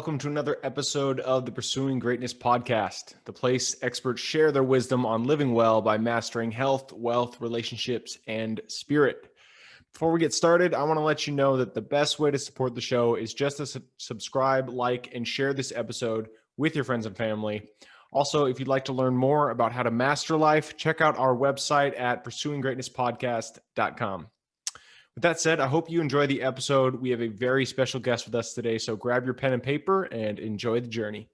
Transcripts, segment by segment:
welcome to another episode of the Pursuing Greatness podcast, the place experts share their wisdom on living well by mastering health, wealth, relationships, and spirit. Before we get started, I want to let you know that the best way to support the show is just to subscribe, like, and share this episode with your friends and family. Also, if you'd like to learn more about how to master life, check out our website at pursuinggreatnesspodcast.com. With that said, I hope you enjoy the episode. We have a very special guest with us today, so grab your pen and paper and enjoy the journey.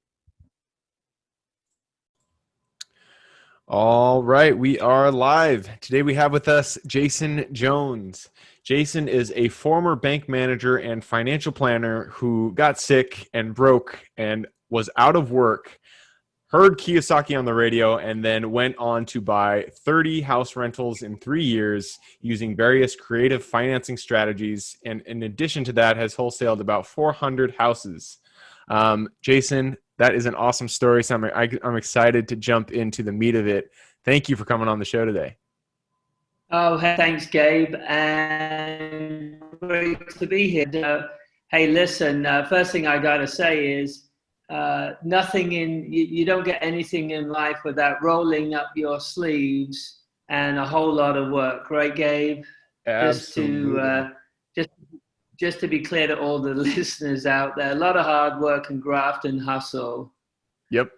All right, we are live. Today we have with us Jason Jones. Jason is a former bank manager and financial planner who got sick and broke and was out of work, heard Kiyosaki on the radio, and then went on to buy 30 house rentals in 3 years using various creative financing strategies. And in addition to that, has wholesaled about 400 houses. Jason, that is an awesome story. So I'm excited to jump into the meat of it. Thank you for coming on the show today. Oh, hey, thanks, Gabe. And great to be here. Hey, listen, first thing I got to say is, you don't get anything in life without rolling up your sleeves and a whole lot of work, right, Gabe? Absolutely. Just to be clear to all the listeners out there, a lot of hard work and graft and hustle. Yep.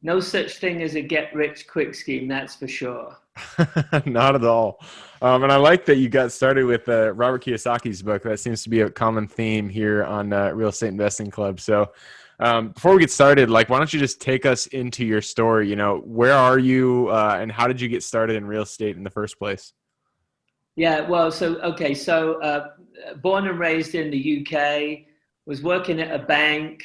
No such thing as a get-rich-quick scheme, that's for sure. Not at all. And I like that you got started with Robert Kiyosaki's book. That seems to be a common theme here on Real Estate Investing Club. So before we get started, why don't you just take us into your story? Where are you and how did you get started in real estate in the first place? Yeah, well, so born and raised in the UK, was working at a bank,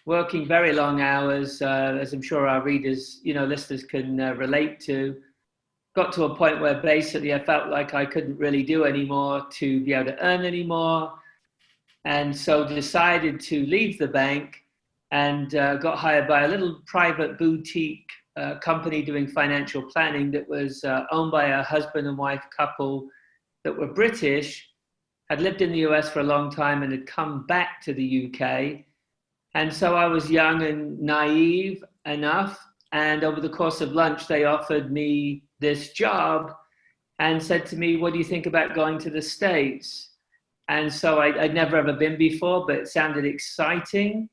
working very long hours, as I'm sure our readers, listeners can relate to. Got to a point where basically I felt like I couldn't really do anymore to be able to earn anymore. And so decided to leave the bank and got hired by a little private boutique company doing financial planning that was owned by a husband and wife couple that were British, had lived in the US for a long time and had come back to the UK. And so I was young and naive enough. And over the course of lunch, they offered me this job and said to me, what do you think about going to the States? And so I'd never ever been before, but it sounded exciting.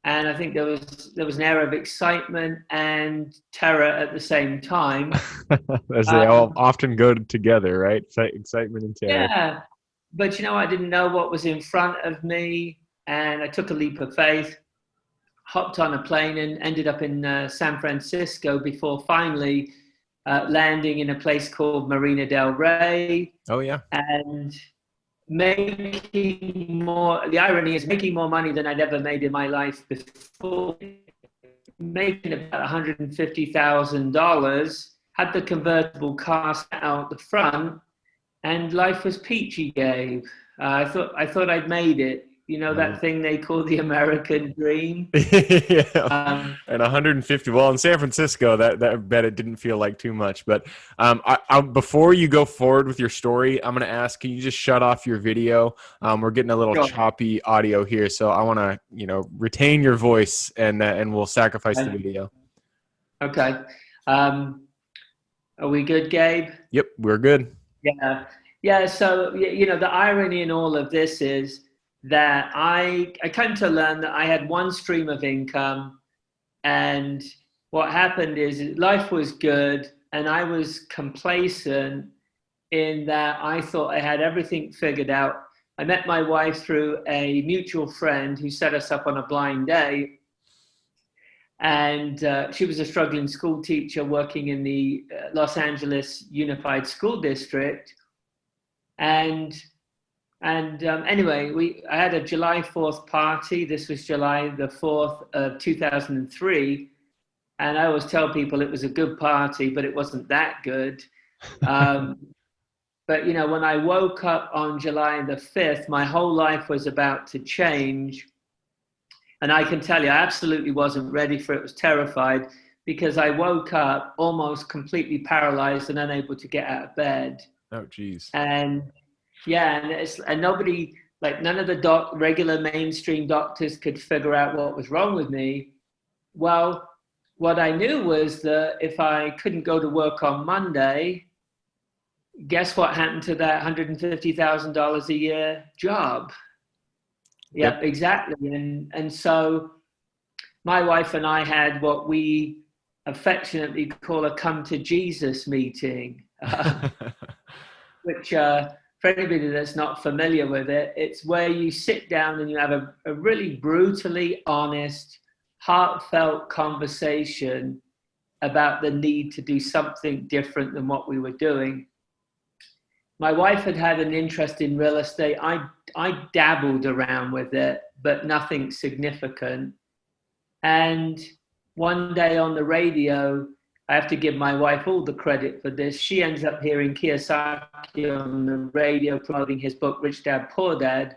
And I think there was an air of excitement and terror at the same time. As they all often go together, right? Excitement and terror. Yeah, but I didn't know what was in front of me. And I took a leap of faith, hopped on a plane and ended up in San Francisco before finally landing in a place called Marina del Rey. Oh, yeah. And the irony is making more money than I'd ever made in my life before, making about $150,000, had the convertible car out the front, and life was peachy, Gabe. I thought I'd made it. That thing they call the American dream. Yeah. And 150. Well, in San Francisco, that I bet it didn't feel like too much. But before you go forward with your story, I'm going to ask, can you just shut off your video? We're getting a little choppy audio here, so I want to, retain your voice, and we'll sacrifice the video. Okay. Are we good, Gabe? Yep, we're good. Yeah. So the irony in all of this is that I came to learn that I had one stream of income, and what happened is life was good and I was complacent in that I thought I had everything figured out. I met my wife through a mutual friend who set us up on a blind date, and she was a struggling school teacher working in the Los Angeles Unified School District. Anyway, I had a July 4th party. This was July the 4th of 2003. And I always tell people it was a good party, but it wasn't that good. But, when I woke up on July the 5th, my whole life was about to change. And I can tell you, I absolutely wasn't ready for it. I was terrified because I woke up almost completely paralyzed and unable to get out of bed. Oh, geez. And nobody, like none of the regular mainstream doctors could figure out what was wrong with me. Well, what I knew was that if I couldn't go to work on Monday, guess what happened to that $150,000 a year job? Yeah, Yep. exactly. And so my wife and I had what we affectionately call a come to Jesus meeting, which for anybody that's not familiar with it, it's where you sit down and you have a really brutally honest, heartfelt conversation about the need to do something different than what we were doing. My wife had an interest in real estate. I dabbled around with it, but nothing significant. And one day on the radio, I have to give my wife all the credit for this. She ends up hearing Kiyosaki on the radio promoting his book, Rich Dad, Poor Dad.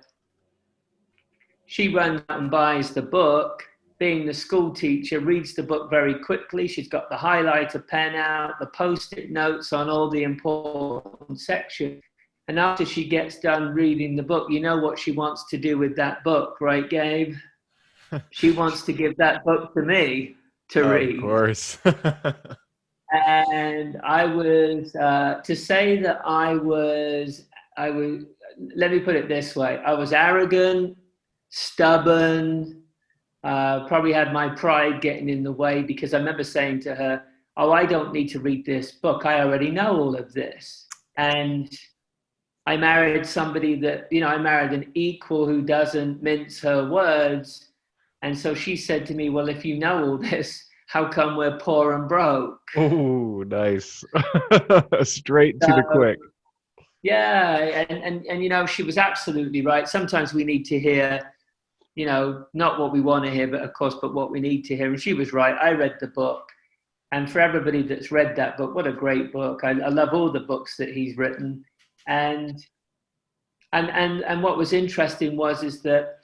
She runs out and buys the book. Being the school teacher, reads the book very quickly. She's got the highlighter pen out, the post-it notes on all the important sections. And after she gets done reading the book, you know what she wants to do with that book, right, Gabe? She wants to give that book to me to read. Of course. And I was, to say that I was, let me put it this way. I was arrogant, stubborn, probably had my pride getting in the way, because I remember saying to her, oh, I don't need to read this book. I already know all of this. And I married somebody that, I married an equal who doesn't mince her words. And so she said to me, well, if you know all this, how come we're poor and broke? Oh, nice. Straight to the quick. Yeah. And she was absolutely right. Sometimes we need to hear, not what we want to hear, but of course, but what we need to hear. And she was right. I read the book. And for everybody that's read that book, what a great book. I love all the books that he's written. And what was interesting is that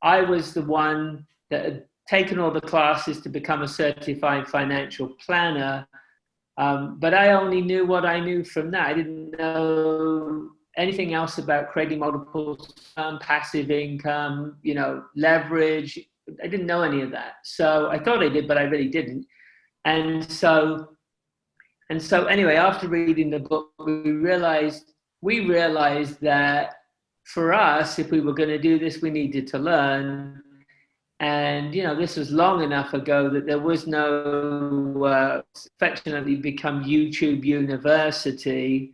I was the one that had taken all the classes to become a certified financial planner. But I only knew what I knew from that. I didn't know anything else about creating multiple passive income, leverage. I didn't know any of that. So I thought I did, but I really didn't. And so anyway, after reading the book, we realized that for us, if we were going to do this, we needed to learn. And, this was long enough ago that there was no affectionately become YouTube University.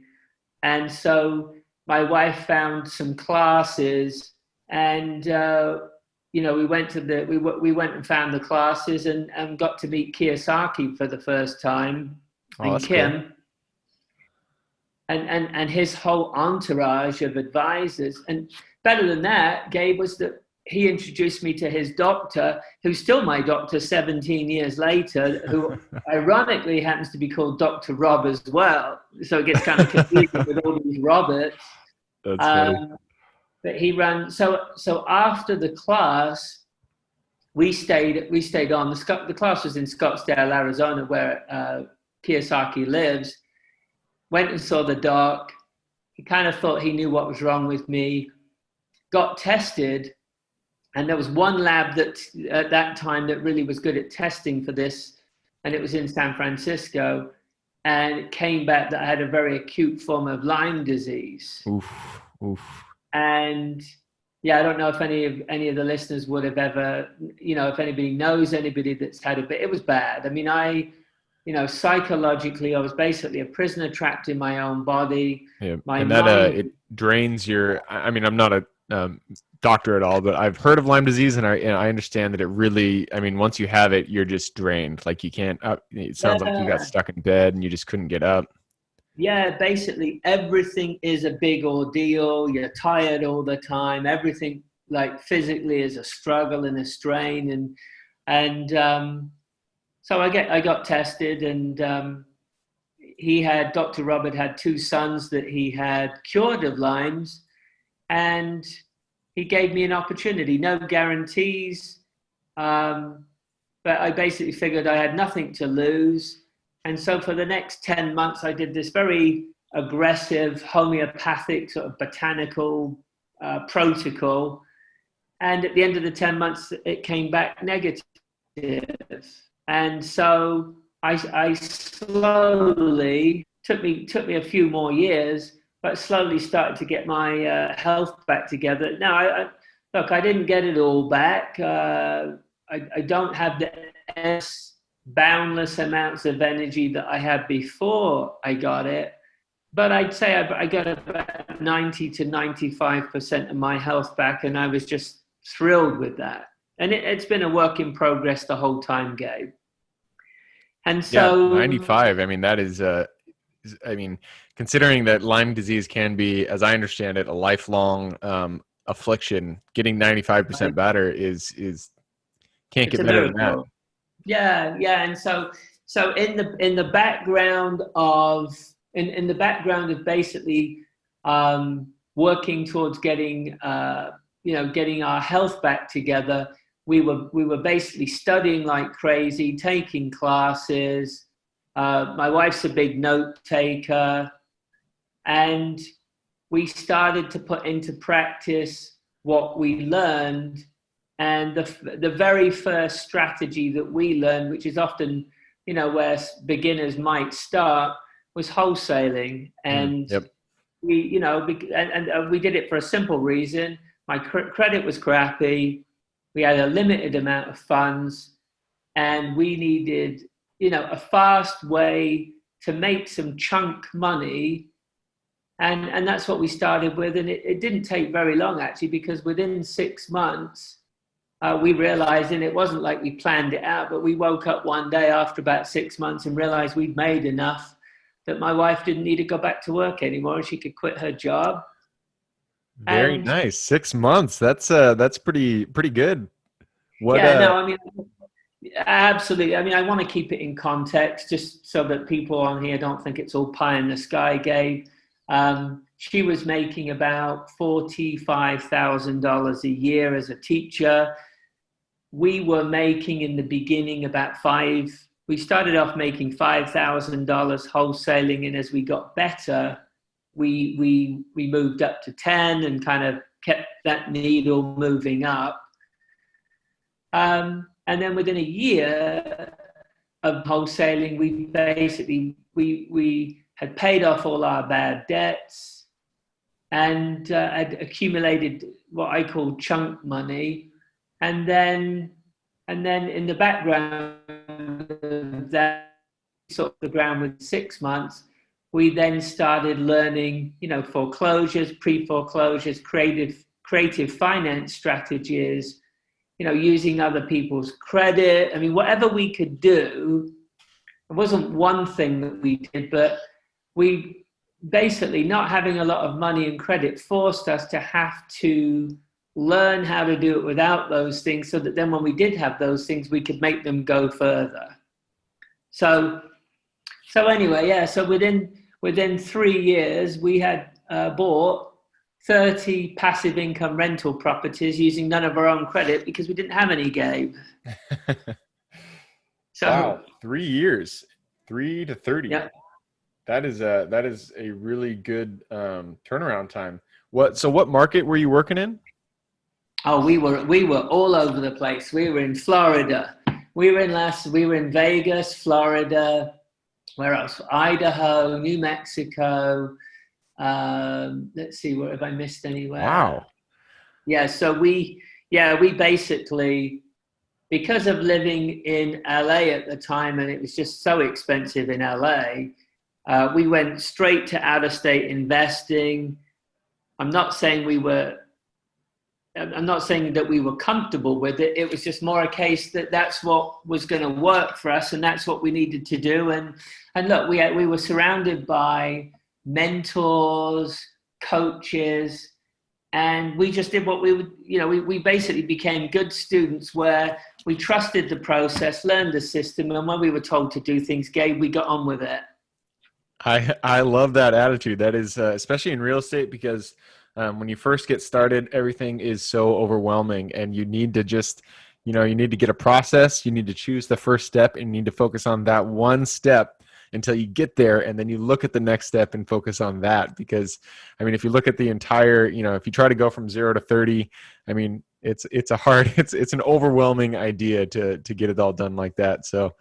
And so my wife found some classes, and, we went and found the classes and got to meet Kiyosaki for the first time, and Kim. Cool. And his whole entourage of advisors. And better than that, Gabe, was that he introduced me to his doctor, who's still my doctor 17 years later, who ironically happens to be called Dr. Rob as well. So it gets kind of confusing with all these Roberts. That's funny. But he ran, so after the class, we stayed on. The class was in Scottsdale, Arizona, where Kiyosaki lives. Went and saw the doc. He kind of thought he knew what was wrong with me. Got tested, and there was one lab that at that time that really was good at testing for this, and it was in San Francisco. And it came back that I had a very acute form of Lyme disease. Oof. And yeah, I don't know if any of the listeners would have ever, if anybody knows anybody that's had it, but it was bad. I mean, psychologically, I was basically a prisoner trapped in my own body. Yeah, it drains your. I mean, I'm not a doctor at all, but I've heard of Lyme disease, and I understand that it really. I mean, once you have it, you're just drained. Like you can't. It sounds like you got stuck in bed and you just couldn't get up. Yeah, basically everything is a big ordeal. You're tired all the time. Everything, like physically, is a struggle and a strain, and. So I got tested, and Dr. Robert had two sons that he had cured of Lyme's, and he gave me an opportunity, no guarantees, but I basically figured I had nothing to lose. And so for the next 10 months, I did this very aggressive homeopathic sort of botanical protocol. And at the end of the 10 months, it came back negative. And so I slowly, took me a few more years, but slowly started to get my health back together. Now, look, I didn't get it all back. I don't have the boundless amounts of energy that I had before I got it. But I'd say I got about 90 to 95% of my health back, and I was just thrilled with that. And it's been a work in progress the whole time, Gabe. And Yeah, so, 95. I mean, that is, considering that Lyme disease can be, as I understand it, a lifelong affliction, getting 95% better is can't it's get a better than that. miracle. Yeah, yeah. And so in the background of basically working towards getting getting our health back together, we were basically studying like crazy, taking classes. My wife's a big note taker, and we started to put into practice what we learned. And the very first strategy that we learned, which is often, where beginners might start, was wholesaling. And Yep. we, and we did it for a simple reason. My credit was crappy. We had a limited amount of funds, and we needed, a fast way to make some chunk money. And that's what we started with. And it didn't take very long, actually, because within 6 months, we realized, and it wasn't like we planned it out, but we woke up one day after about 6 months and realized we'd made enough that my wife didn't need to go back to work anymore, and she could quit her job. Very And nice. 6 months. That's pretty good. What yeah, no, I mean, absolutely. I mean, I want to keep it in context just so that people on here don't think it's all pie in the sky, Gabe. She was making about $45,000 a year as a teacher. We were making in the beginning about we started off making $5,000 wholesaling, and as we got better, we moved up to 10 and kind of kept that needle moving up. And then within a year of wholesaling, we had paid off all our bad debts and had accumulated what I call chunk money. And then in the background of that, sort of the ground with 6 months, we then started learning, foreclosures, pre-foreclosures, creative finance strategies, using other people's credit. I mean, whatever we could do. It wasn't one thing that we did, but we basically, not having a lot of money and credit forced us to have to learn how to do it without those things, so that then when we did have those things, we could make them go further. So anyway, yeah. So within 3 years, we had bought 30 passive income rental properties using none of our own credit because we didn't have any, Gabe. So, wow, 3 years, 3 to 30. yeah. That is a really good turnaround time. What market were you working in? Oh, we were all over the place. We were in Florida. We were in Vegas, Florida. Where else? Idaho, New Mexico. Let's see, where have I missed anywhere? Wow. Yeah, so we basically, because of living in LA at the time, and it was just so expensive in LA, we went straight to out-of-state investing. I'm not saying that we were comfortable with it. It was just more a case that that's what was going to work for us, and that's what we needed to do. And look, we were surrounded by mentors, coaches, and we just did what we would. We basically became good students where we trusted the process, learned the system, and when we were told to do things, Gabe, we got on with it. I love that attitude. That is especially in real estate, because when you first get started, everything is so overwhelming, and you need to just, you need to get a process. You need to choose the first step, and you need to focus on that one step, until you get there, and then you look at the next step and focus on that. Because I mean, if you look at the entire, if you try to go from 0 to 30, I mean, it's a hard, it's an overwhelming idea to get it all done like that. So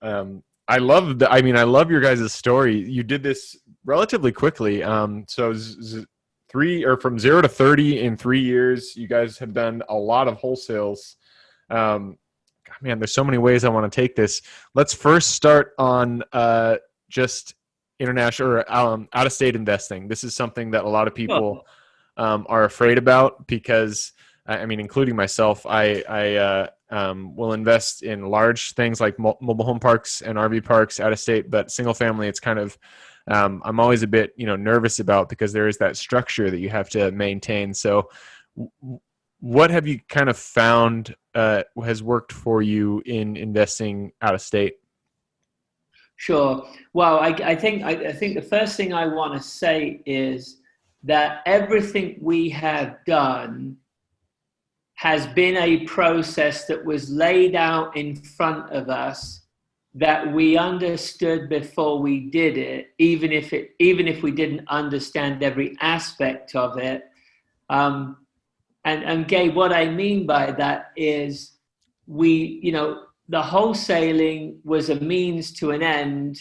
I love your guys' story. You did this relatively quickly. So from 0 to 30 in 3 years. You guys have done a lot of wholesales. God, man, there's so many ways I want to take this. Let's first start on just international or out of state investing. This is something that a lot of people are afraid about because, I mean, including myself, I will invest in large things like mobile home parks and RV parks out of state, but single family, it's kind of, I'm always a bit, nervous about, because there is that structure that you have to maintain. So what have you kind of found has worked for you in investing out of state? Sure. Well, I think the first thing I want to say is that everything we have done has been a process that was laid out in front of us, that we understood before we did it, even if we didn't understand every aspect of it. And Gabe, what I mean by that is the wholesaling was a means to an end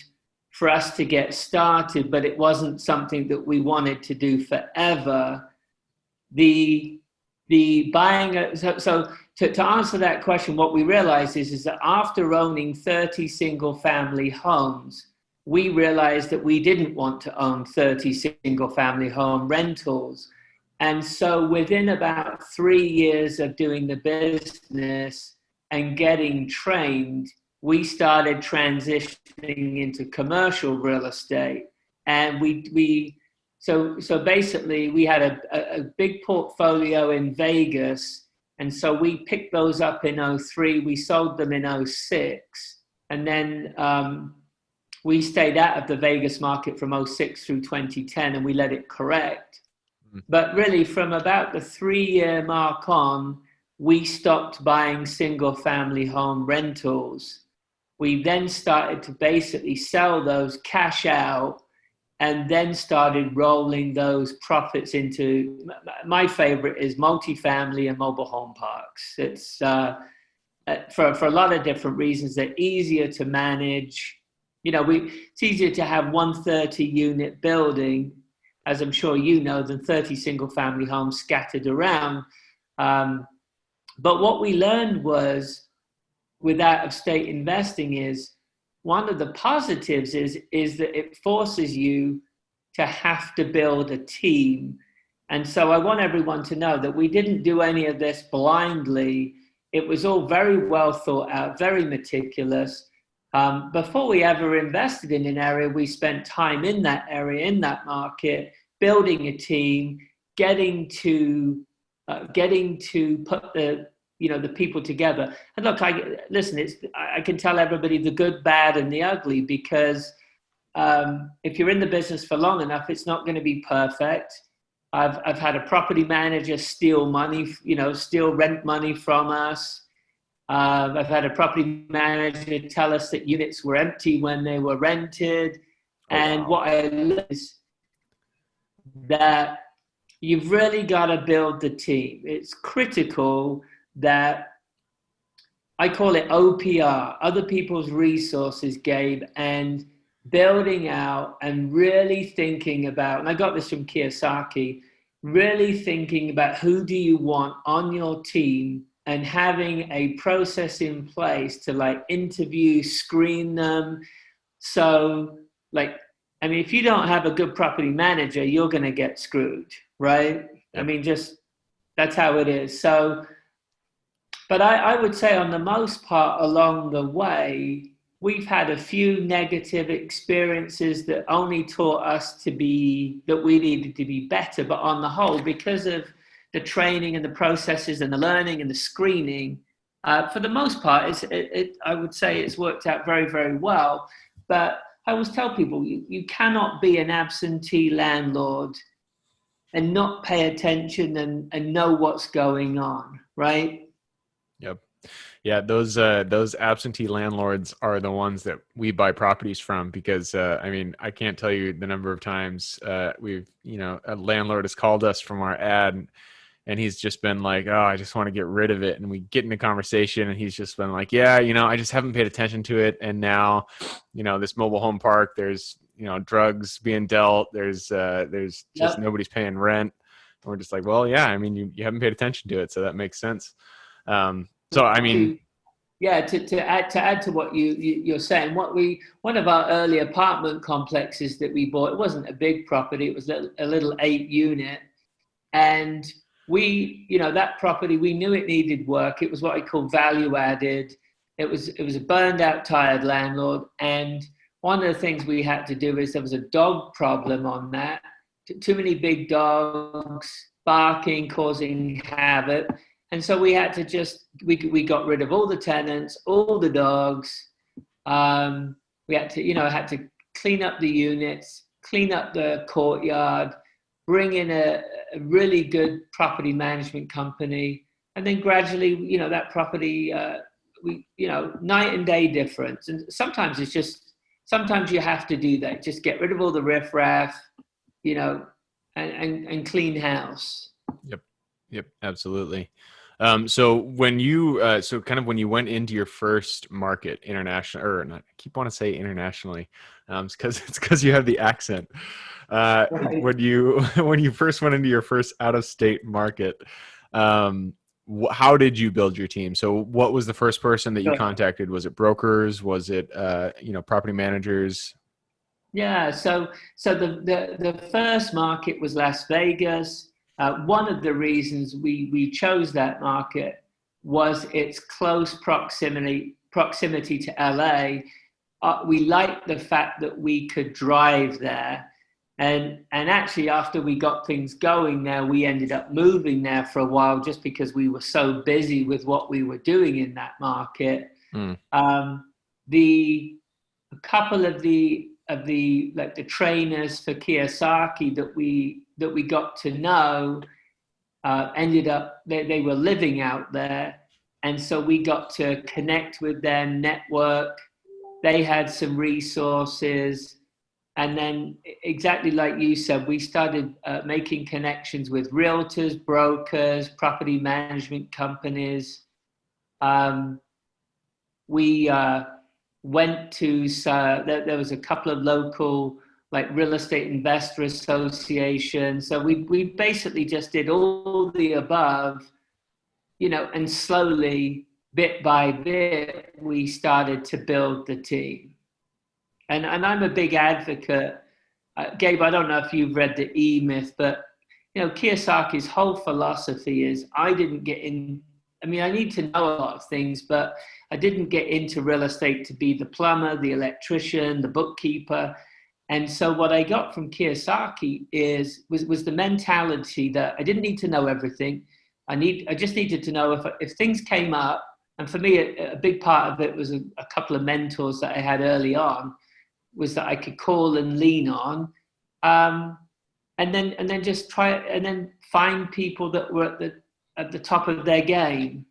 for us to get started, but it wasn't something that we wanted to do forever. The buying, so to answer that question, what we realized is that after owning 30 single family homes, we realized that we didn't want to own 30 single family home rentals. And so within about 3 years of doing the business and getting trained, we started transitioning into commercial real estate. And so basically we had a big portfolio in Vegas. And so we picked those up in 2003, we sold them in 2006. And then we stayed out of the Vegas market from 2006 through 2010, and we let it correct. But really, from about the 3-year mark on, we stopped buying single family home rentals. We then started to basically sell those, cash out, and then started rolling those profits into, my favorite is multifamily and mobile home parks. It's for a lot of different reasons. They're easier to manage. It's easier to have 130 unit building, as I'm sure you know, than 30 single family homes scattered around. But what we learned was with out of state investing is one of the positives is that it forces you to have to build a team. And so I want everyone to know that we didn't do any of this blindly. It was all very well thought out, very meticulous. Before we ever invested in an area, we spent time in that area, in that market, building a team, getting to put the people together. And look, I can tell everybody the good, bad, and the ugly, because if you're in the business for long enough, it's not going to be perfect. I've had a property manager steal money, steal rent money from us. I've had a property manager tell us that units were empty when they were rented. Oh, and wow. What I learned is that you've really got to build the team. It's critical that, I call it OPR, other people's resources, Gabe, and building out and really thinking about, and I got this from Kiyosaki, really thinking about who do you want on your team, and having a process in place to interview, screen them. So if you don't have a good property manager, you're going to get screwed, right? Yeah. I mean, that's how it is. So, but I would say on the most part along the way, we've had a few negative experiences that only taught us that we needed to be better. But on the whole, because of the training and the processes and the learning and the screening, for the most part, I would say it's worked out very, very well. But I always tell people, you cannot be an absentee landlord and not pay attention and know what's going on, right? Yep. Yeah, those absentee landlords are the ones that we buy properties from because I mean, I can't tell you the number of times we've, a landlord has called us from our ad and he's just been like, "Oh, I just want to get rid of it." And we get into conversation and he's just been like, "Yeah, I just haven't paid attention to it, and now, this mobile home park, there's, drugs being dealt, there's just Yep. nobody's paying rent." And we're just like, "Well, yeah, I mean, you haven't paid attention to it, so that makes sense." So I mean, To Yeah, to add to what you're saying, one of our early apartment complexes that we bought, it wasn't a big property, it was a little 8 unit, and that property, we knew it needed work. It was what I call value added. It was a burned out, tired landlord, and one of the things we had to do is there was a dog problem on that. Too many big dogs barking, causing havoc, and so we had to we got rid of all the tenants, all the dogs. We had to clean up the units, clean up the courtyard, bring in a really good property management company, and then gradually, that property, night and day difference. And sometimes you have to do that. Just get rid of all the riffraff, and clean house. yep, yep, absolutely. So when you when you went into your first market international, or not, I keep want to say internationally, it's because you have the accent. Right. When you when you first went into your first out of state market, um, how did you build your team? So what was the first person that you Sure. contacted? Was it brokers? Was it property managers? Yeah, so the first market was Las Vegas. One of the reasons we chose that market was its close proximity to LA. We liked the fact that we could drive there, and actually after we got things going there, we ended up moving there for a while just because we were so busy with what we were doing in that market. Mm, The a couple of the like the trainers for Kiyosaki that we got to know ended up they were living out there, and so we got to connect with them, network. They had some resources, and then exactly like you said, we started making connections with realtors, brokers, property management companies. Um, we went to there was a couple of local like real estate investor associations. So we basically just did all the above, and slowly, bit by bit, we started to build the team. And I'm a big advocate. Gabe, I don't know if you've read the E Myth, but Kiyosaki's whole philosophy is I didn't get in. I mean, I need to know a lot of things, but I didn't get into real estate to be the plumber, the electrician, the bookkeeper. And so what I got from Kiyosaki was the mentality that I didn't need to know everything. I just needed to know if things came up. And for me, a big part of it was a couple of mentors that I had early on, was that I could call and lean on, and then just try it, and then find people that were at the top of their game.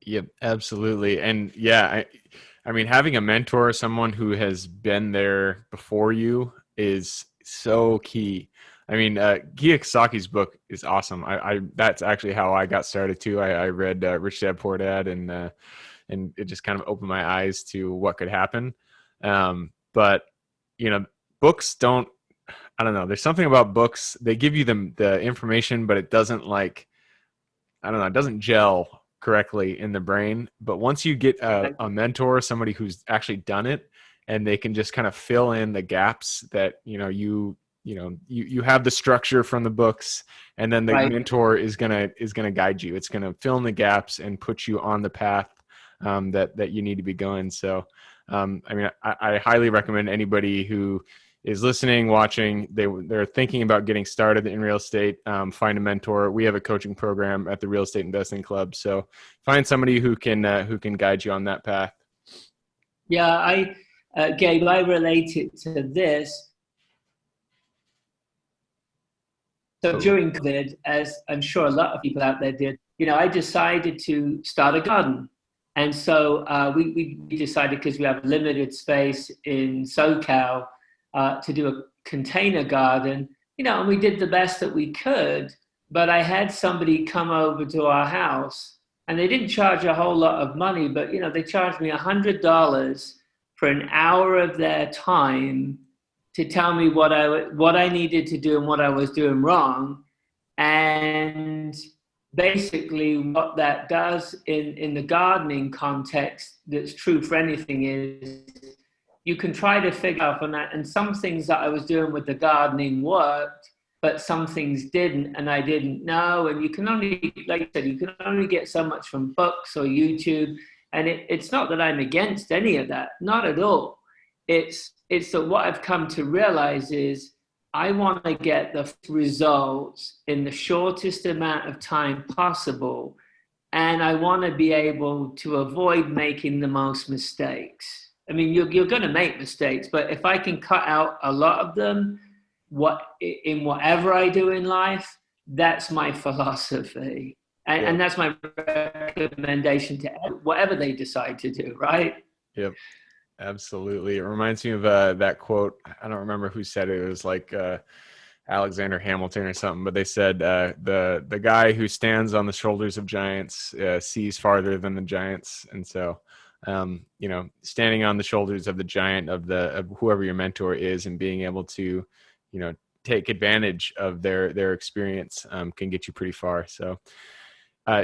yep, absolutely. And yeah, I mean, having a mentor, someone who has been there before you, is so key. I mean, Kiyosaki's book is awesome. I that's actually how I got started too. I read Rich Dad Poor Dad, and it just kind of opened my eyes to what could happen. But books don't. I don't know. There's something about books. They give you the information, but it doesn't like. I don't know. It doesn't gel correctly in the brain. But once you get a mentor, somebody who's actually done it, and they can just kind of fill in the gaps that you have the structure from the books, and then the Right. mentor is gonna guide you. It's gonna fill in the gaps and put you on the path that you need to be going. So, I mean, I highly recommend anybody who is listening, watching, they're thinking about getting started in real estate, find a mentor. We have a coaching program at the Real Estate Investing Club, so find somebody who can guide you on that path. Yeah, Gabe, I relate it to this. So Oh, during COVID, as I'm sure a lot of people out there did, I decided to start a garden. And so we decided, because we have limited space in SoCal, to do a container garden, and we did the best that we could. But I had somebody come over to our house, and they didn't charge a whole lot of money, but they charged me $100 for an hour of their time to tell me what I needed to do and what I was doing wrong. And basically what that does in the gardening context, that's true for anything, is you can try to figure out on that. And some things that I was doing with the gardening worked, but some things didn't, and I didn't know. And you can only, like I said, you can only get so much from books or YouTube. And it's not that I'm against any of that, not at all. It's that what I've come to realize is I want to get the results in the shortest amount of time possible. And I want to be able to avoid making the most mistakes. I mean, you're going to make mistakes, but if I can cut out a lot of them, in whatever I do in life, that's my philosophy. And that's my recommendation to whatever they decide to do, right? Yep. Absolutely. It reminds me of that quote. I don't remember who said it. It was like Alexander Hamilton or something, but they said the guy who stands on the shoulders of giants sees farther than the giants. And so, standing on the shoulders of the giant of whoever your mentor is, and being able to, take advantage of their experience can get you pretty far. So,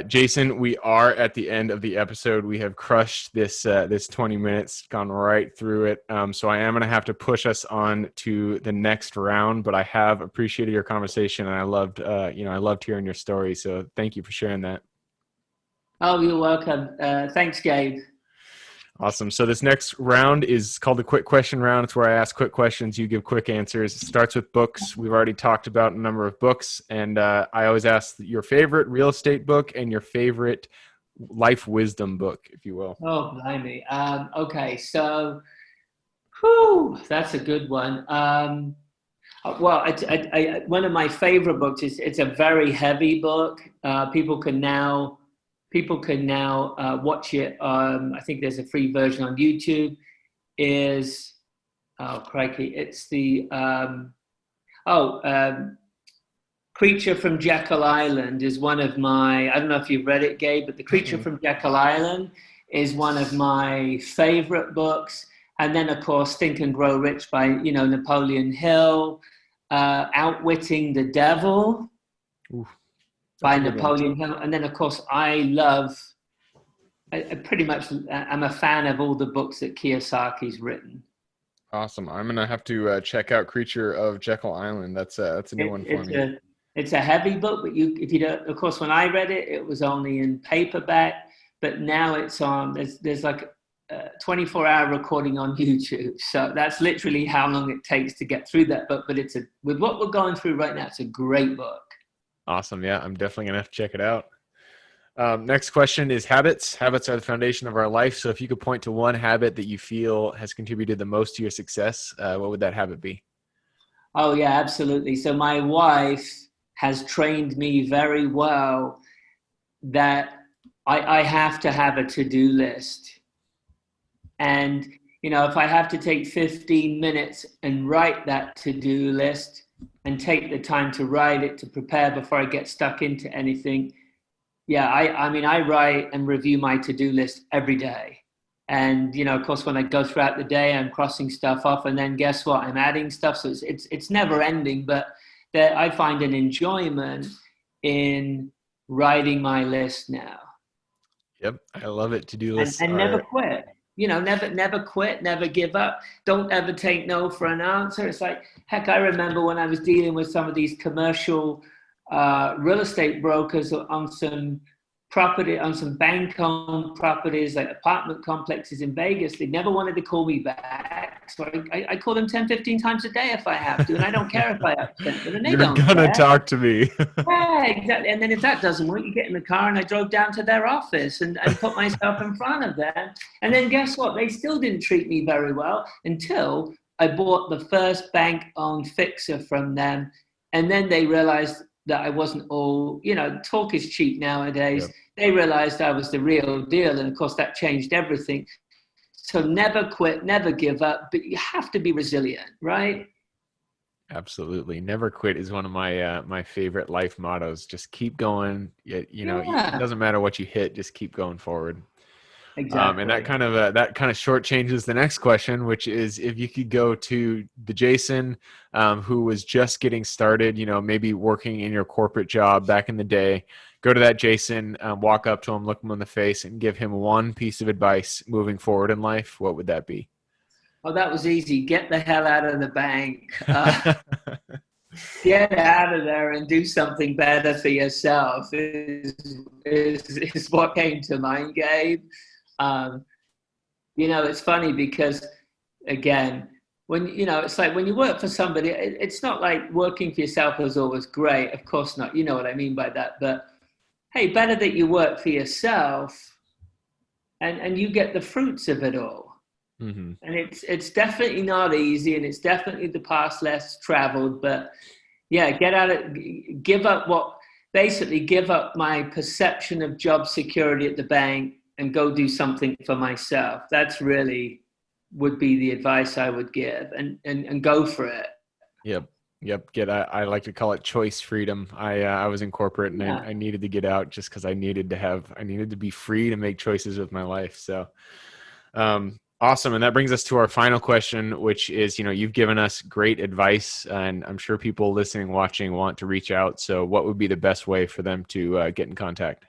Jason, we are at the end of the episode. We have crushed this 20 minutes, gone right through it. So I am going to have to push us on to the next round, but I have appreciated your conversation, and I loved hearing your story. So thank you for sharing that. Oh, you're welcome. Thanks, Gabe. Awesome. So this next round is called the quick question round. It's where I ask quick questions. You give quick answers. It starts with books. We've already talked about a number of books, and I always ask your favorite real estate book and your favorite life wisdom book, if you will. Oh, blimey. Okay, so that's a good one. Well, one of my favorite books it's a very heavy book. People can now watch it. I think there's a free version on YouTube. It's the Creature from Jekyll Island is one of my, I don't know if you've read it, Gabe, but the Creature from Jekyll Island is one of my favorite books. And then, of course, Think and Grow Rich by, Napoleon Hill, Outwitting the Devil. Ooh. By Napoleon Hill. And then, of course, I'm a fan of all the books that Kiyosaki's written. Awesome. I'm going to have to check out Creature of Jekyll Island. That's a new one for me. It's a heavy book, but if you don't, of course, when I read it, it was only in paperback, but now it's on, there's like a 24-hour recording on YouTube. So that's literally how long it takes to get through that book. But with what we're going through right now, it's a great book. Awesome. Yeah, I'm definitely going to have to check it out. Next question is habits. Habits are the foundation of our life. So if you could point to one habit that you feel has contributed the most to your success, what would that habit be? Oh, yeah, absolutely. So my wife has trained me very well that I have to have a to-do list. And, if I have to take 15 minutes and write that to-do list, and take the time to write it, to prepare before I get stuck into anything. Yeah, I write and review my to-do list every day. And, of course, when I go throughout the day, I'm crossing stuff off, and then guess what? I'm adding stuff. So it's never ending, but I find an enjoyment in writing my list now. Yep, I love it. To-do lists. And never quit. Never quit, never give up. Don't ever take no for an answer. It's like, heck, I remember when I was dealing with some of these commercial real estate brokers on some bank-owned properties, like apartment complexes in Vegas. They never wanted to call me back. So I call them 10, 15 times a day if I have to, and I don't care if I upset them. And they don't care. You're gonna talk to me. Yeah, exactly. And then if that doesn't work, you get in the car, and I drove down to their office and put myself in front of them. And then guess what? They still didn't treat me very well until I bought the first bank-owned fixer from them. And then they realized that I wasn't all, talk is cheap nowadays. Yep. They realized I was the real deal. And of course, that changed everything. So never quit, never give up, but you have to be resilient, right? Absolutely. Never quit is one of my favorite life mottos. Just keep going. It Yeah, doesn't matter what you hit, just keep going forward. And exactly. that kind of short changes the next question, which is if you could go to the Jason who was just getting started, maybe working in your corporate job back in the day, go to that Jason, walk up to him, look him in the face, and give him one piece of advice moving forward in life. What would that be? Oh, that was easy. Get the hell out of the bank. Get out of there and do something better for yourself is what came to mind, Gabe. Um, it's funny because, again, it's like when you work for somebody, it's not like working for yourself is always great. Of course not. You know what I mean by that. But hey, better that you work for yourself and you get the fruits of it all. Hmm. And it's definitely not easy, and it's definitely the path less traveled. But yeah, get out of give up my perception of job security at the bank and go do something for myself. That's really would be the advice I would give, and go for it. Yep. Yep. I like to call it choice freedom. I was in corporate and Yeah. I needed to get out just because I needed to be free to make choices with my life. So awesome. And that brings us to our final question, which is, you've given us great advice and I'm sure people listening, watching want to reach out. So what would be the best way for them to get in contact?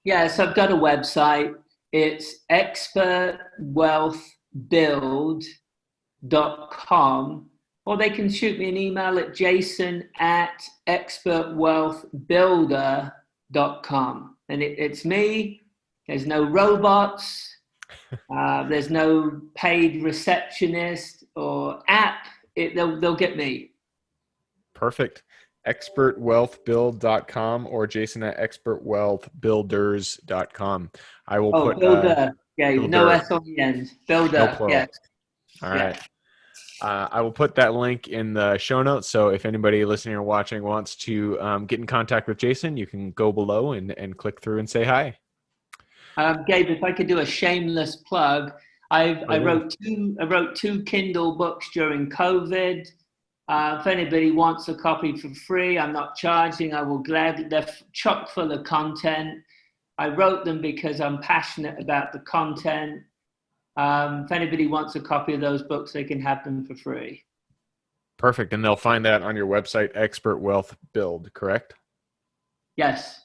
Yeah, so I've got a website. It's expertwealthbuild.com, or they can shoot me an email at jason@expertwealthbuilder.com. And it's me. There's no robots. There's no paid receptionist or app. They'll get me. Perfect. Expertwealthbuild.com or Jason at expertwealthbuilders.com. I will Oh, put Builder. Yeah, no builder, S on the end. no Builder. Yes. plural. All Yeah. right. I will put that link in the show notes. So if anybody listening or watching wants to get in contact with Jason, you can go below and click through and say hi. Gabe, if I could do a shameless plug, Right in. I wrote two Kindle books during COVID. If anybody wants a copy for free, I'm not charging. I will gladly. They're chock full of content. I wrote them because I'm passionate about the content. If anybody wants a copy of those books, they can have them for free. Perfect. And they'll find that on your website, Expert Wealth Build, correct? Yes.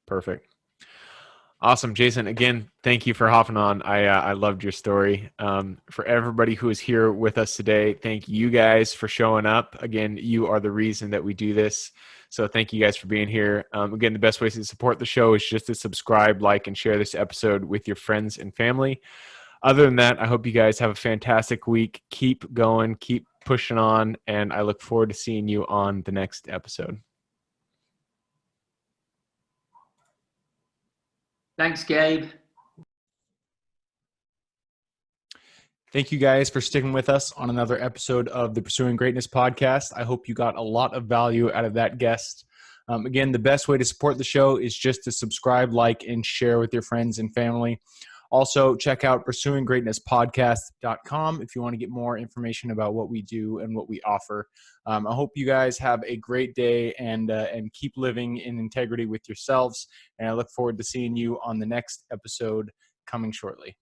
Perfect. Awesome, Jason. Again, thank you for hopping on. I loved your story. For everybody who is here with us today, thank you guys for showing up. Again, you are the reason that we do this. So thank you guys for being here. Again, the best ways to support the show is just to subscribe, like, and share this episode with your friends and family. Other than that, I hope you guys have a fantastic week. Keep going, keep pushing on, and I look forward to seeing you on the next episode. Thanks, Gabe. Thank you guys for sticking with us on another episode of the Pursuing Greatness podcast. I hope you got a lot of value out of that guest. Again, the best way to support the show is just to subscribe, like, and share with your friends and family. Also, check out pursuinggreatnesspodcast.com if you want to get more information about what we do and what we offer. I hope you guys have a great day and keep living in integrity with yourselves. And I look forward to seeing you on the next episode coming shortly.